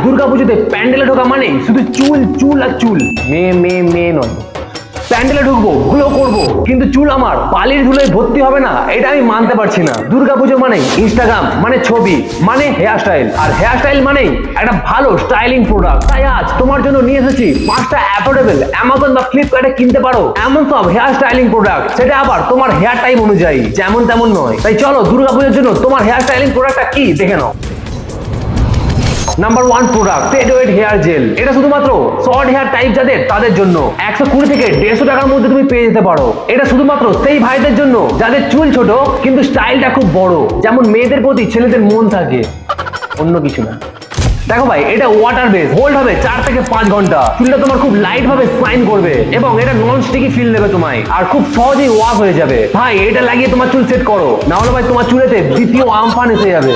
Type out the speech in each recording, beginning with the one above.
দুর্গাপুজোতে প্যান্ডেলে ঢোকা মানে শুধু চুল চুল আর চুল, মেয়ে মেয়ে মেয়ে নয়। প্যান্ডেলে ঢুকবো, গ্লো করবো, কিন্তু চুল আমার বালির ধুলোয় ভর্তি হবে না, এটা আমি মানতে পারছি না। দুর্গাপুজো মানে ইনস্টাগ্রাম, মানে ছবি, মানে হেয়ার স্টাইল, আর হেয়ার স্টাইল মানেই একটা ভালো স্টাইলিং প্রোডাক্ট। তাই আজ তোমার জন্য নিয়ে এসেছি 5টা অ্যাফোর্ডেবল অ্যামাজন বা ফ্লিপকার্টে কিনতে পারো এমন সব হেয়ার স্টাইলিং প্রোডাক্ট, সেটা আবার তোমার হেয়ার টাইপ অনুযায়ী, যেমন তেমন নয়। তাই চলো দুর্গাপুজোর জন্য তোমার হেয়ার স্টাইলিং প্রোডাক্টটা কি দেখে নাও। নাম্বার 1 প্রোডাক্ট, ফেড ওয়েট হেয়ার জেল। এটা শুধুমাত্র শর্ট হেয়ার টাইপ যাদের, তাদের জন্য 120 থেকে 150 টাকার মধ্যে তুমি পেয়ে যেতে পারো। এটা শুধুমাত্র সেই ভাইদের জন্য যাদের চুল ছোট কিন্তু স্টাইলটা খুব বড়, যেমন মেয়েদের প্রতি ছেলেদের মন থাকে, অন্য কিছু না। দেখো ভাই, এটা ওয়াটার বেস, হোল্ড হবে 4 থেকে 5 ঘন্টা, চুলটা তোমার খুব লাইট ভাবে শাইন করবে এবং এটা নন স্টিকি ফিল দেবে তোমায়, আর খুব সহজেই ওয়াশ হয়ে যাবে। ভাই এটা লাগিয়ে তোমার চুল সেট করো, না হলে ভাই তোমার চুলেতে দ্বিতীয় আমফান এসে যাবে।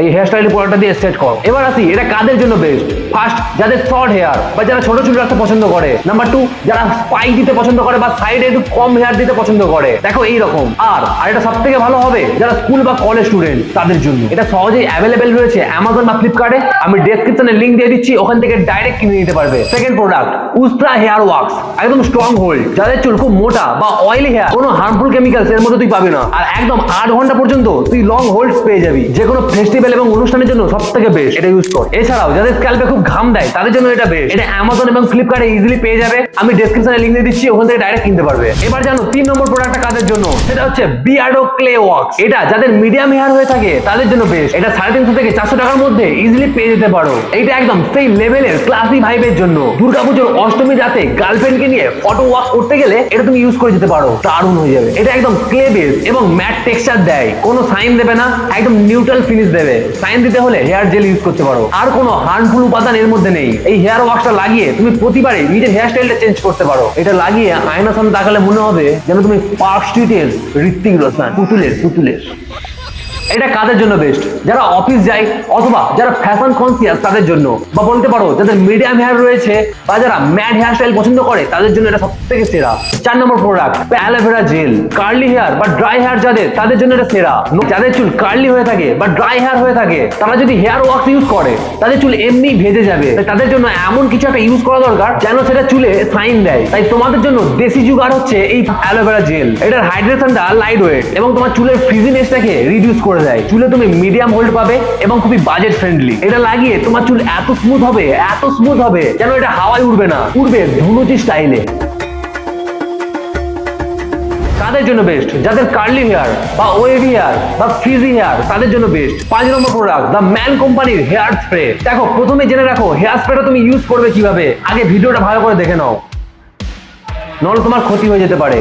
এই হেয়ার স্টাইল প্রোডাক্টটা দিয়ে সেট করো। এবার আসি, এটা কাদের জন্য বেস্ট। ফার্স্ট, যাদের শর্ট হেয়ার বা যারা ছোট চুল রাখতে পছন্দ করে। নাম্বার 2, যারা স্পাইক দিতে পছন্দ করে বা সাইডে একটু কম হেয়ার দিতে পছন্দ করে। দেখো এইরকম। আর এটা সব থেকে ভালো হবে যারা স্কুল বা কলেজ স্টুডেন্ট, তাদের জন্য। এটা সহজেই অ্যাভেলেবেল রয়েছে অ্যামাজন বা ফ্লিপকার্টে, আমি ডেসক্রিপশনে লিংক দিয়ে দিচ্ছি, ওখান থেকে ডাইরেক্ট কিনে নিতে পারবে। সেকেন্ড প্রোডাক্ট, উস্ত্রা হেয়ার ওয়াক্স, একদম স্ট্রং হোল্ড। যাদের চুল খুব মোটা বা অয়েলি হেয়ার, কোনো হার্মফুল কেমিক্যালস এর মধ্যে তুই পাবি না, আর একদম 8 ঘন্টা পর্যন্ত তুই লং হোল্ডস পেয়ে যাবি। যে কোনো ফেস্টিভ্যাল এবং অনুষ্ঠানের জন্য সব থেকে বেস্ট, এটা ইউজ কর। এছাড়াও যাদের স্ক্যাল্পে খুব ঘাম দেয়, তাদের জন্য এটা বেস্ট। এটা অ্যামাজন এবং ফ্লিপকার্টে ইজিলি পেয়ে যাবে, আমি ডেসক্রিপশনে লিংক দিয়ে দিচ্ছি, ওখান থেকে ডাইরেক্ট কিনতে পারবে। এবার জানো 3 নম্বর প্রোডাক্টটা কাদের জন্য, সেটা হচ্ছে বিয়ার্ডো ক্লে ওয়াক্স। এটা যাদের মিডিয়াম হেয়ার হয়ে থাকে তাদের জন্য বেস্ট। এটা 350 থেকে 400 টাকার মধ্যে ইজিলি পেয়ে যেতে পারো। এটা একদম সেই লেভেলের ক্লাসি ভাইবের জন্য। দুর্গাপুজোর অষ্টমী রাতে গার্লফ্রেন্ডকে নিয়ে ফটো ওয়াক করতে গেলে এটা তুমি ইউজ করে যেতে পারো, দারুণ হয়ে যাবে। এটা একদম ক্লে বেস এবং ম্যাট টেক্সচার দেয়, কোনো সাইন দেবে না, একদম নিউট্রাল ফিনিশ দেবে। সাইন দিতে হলে হেয়ার জেল ইউজ করতে পারো, আর কোনো হার্মফুল উপাদান এর মধ্যে নেই। এই হেয়ার ওয়াশটা লাগিয়ে তুমি প্রতিবারে নিজের হেয়ার স্টাইলটা চেঞ্জ করতে পারো। এটা লাগিয়ে আয়নার সামনে তাকালে মনে হবে যেন তুমি পার্ক স্ট্রিটের ঋত্বিক রোশন, পুতুলের। এটা কাদের জন্য বেস্ট, যারা অফিস যায় অথবা যারা ফ্যাশন কনসিয়াস তাদের জন্য, বা বলতে পারো যাদের মিডিয়াম হেয়ার রয়েছে বা যারা ম্যাট হেয়ার স্টাইল পছন্দ করে তাদের জন্য এটা সবথেকে সেরা। 4 নম্বর product, aloe vera gel. Curly hair বা ড্রাই হেয়ার যাদের, তাদের জন্য এটা সেরা। যাদের চুল কার্লি হয়ে থাকে বা ড্রাই হেয়ার হয়ে থাকে, তারা যদি হেয়ার ওয়াক্স ইউজ করে তাদের চুল এমনি ভেজে যাবে। তাদের জন্য এমন কিছু একটা ইউজ করা দরকার যেন সেটা চুলে সাইন দেয়। তাই তোমাদের জন্য দেশি জুগাড় হচ্ছে এই অ্যালোভেরা জেল। এটার হাইড্রেশনটা লাইট ওয়েট এবং তোমার চুলের ফ্রিজিনেসটাকে রিডিউস করে দেয়। চুলে তুমি মিডিয়াম হোল্ড পাবে এবং খুবই বাজেট ফ্রেন্ডলি। এটা লাগিয়ে তোমার চুল এত স্মুথ হবে যেন এটা হাওয়ায় উড়বে না, উড়বে ধুনুচি স্টাইলে। কাদের জন্য বেস্ট, যাদের কার্লি হেয়ার বা ওয়েভি হেয়ার বা ফ্রিজি হেয়ার, তাদের জন্য best. 5 number product, the man কোম্পানির হেয়ার স্প্রে। দেখো, প্রথমে জেনে রাখো হেয়ার স্প্রেটা তুমি ইউজ করবে কিভাবে, আগে ভিডিওটা ভালো করে দেখে নাও, নাহলে তোমার ক্ষতি হয়ে যেতে পারে।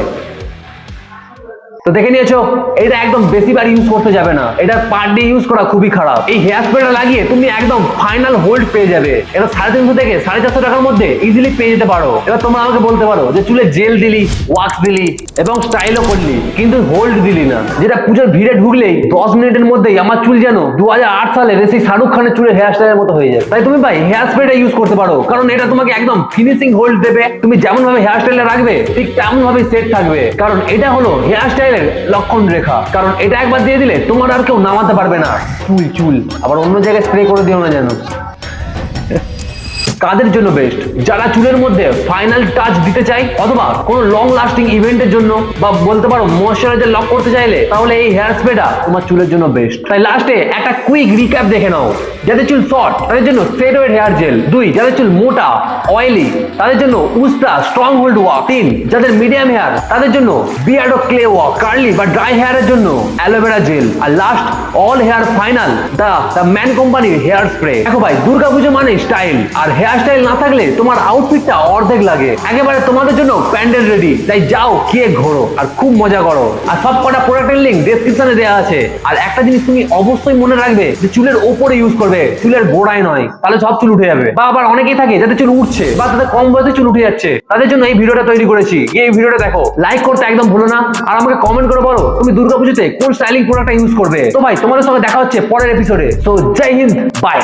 তো দেখে নিয়েছো, এটা একদম বেশিবার ইউজ করতে যাবে না, এটা পার ডে ইউজ করা খুবই খারাপ। এই হেয়ার স্প্রেটা লাগিয়ে তুমি একদম ফাইনাল হোল্ড পেয়ে যাবে। এটা 350 থেকে 450 টাকার মধ্যে ইজিলি পেয়ে যেতে পারো। এবার তোমরা আমাকে বলতে পারো যে চুলে জেল দিলি, ওয়াক্স দিলি এবং স্টাইলও করলি, কিন্তু হোল্ড দিলি না। যেটা পুজোর ভিড়ে ঢুকলেই 10 মিনিটের মধ্যেই আমার চুল যেন 2008 সালের সেই শাহরুখ খানের চুলের হেয়ার স্টাইলের মতো হয়ে যায়। তাই তুমি ভাই হেয়ার স্প্রেটা ইউজ করতে পারো, কারণ এটা তোমাকে একদম ফিনিশিং হোল্ড দেবে। তুমি যেমন ভাবে হেয়ার স্টাইলে রাখবে ঠিক তেমন ভাবে সেট থাকবে, কারণ এটা হলো হেয়ার স্টাইল লক্ষণ রেখা। কারণ এটা একবার দিয়ে দিলে তোমার আর কেউ নামাতে পারবে না। চুল আবার অন্য জায়গায় স্প্রে করে দিও না যেন। কাদের জন্য বেস্ট, যারা চুলের মধ্যে ফাইনাল টাচ দিতে চাই অথবা কোনো লং লাস্টিং ইভেন্টের জন্য, বা বলতে পারো ময়শ্চারাইজার লক করতে চাইলে, তাহলে এই হেয়ার স্প্রেটা তোমার চুলের জন্য বেস্ট। তাই লাস্টে একটা কুইক রিক্যাপ দেখে নাও। যাদের চুল শর্ট তাদের জন্য ফেড ওয়েট হেয়ার জেল। 2, যাদের চুল মোটা অয়েলি তাদের জন্য উস্ত্রা স্ট্রং হোল্ড ওয়াক। 3, যাদের মিডিয়াম হেয়ার তাদের জন্য বিয়ার্ডো ক্লে ওয়াক। কার্লি বা ড্রাই হেয়ারের জন্য অ্যালোভেরা জেল। আর last, all hair final, the man কোম্পানির হেয়ার স্প্রে। দেখো ভাই, দুর্গাপুজো মানে স্টাইল, আর হেয়ার স্টাইল না থাকলে তোমার আউটফিটটা অর্ধেক লাগে। একেবারে তোমাদের জন্য প্যান্ডেল রেডি। তাই যাও, কেক ঘোরো আর খুব মজা করো। আর সব কটা প্রোডাক্টের লিংক ডেসক্রিপশনে দেওয়া আছে। আর একটা জিনিস তুমি অবশ্যই মনে রাখবে যে চুলের ওপরে ইউজ করবে, চুলের গোড়ায় নয়, তাহলে সব চুল উঠে যাবে। বা আবার অনেকেই থাকে যাদের চুল উঠছে বা তাদের কম বয়সে চুল উঠে যাচ্ছে, তাদের জন্য এই ভিডিওটা তৈরি করেছি। এই ভিডিওটা দেখো, লাইক করতে একদম ভুলো না, আর আমাকে কমেন্ট করে বলো তুমি দুর্গাপুজোতে কোন স্টাইলিং প্রোডাক্টটা ইউজ করবে। তো ভাই, তোমাদের সঙ্গে দেখা হচ্ছে পরের এপিসোডে। তো জয় হিন্দ, বাই।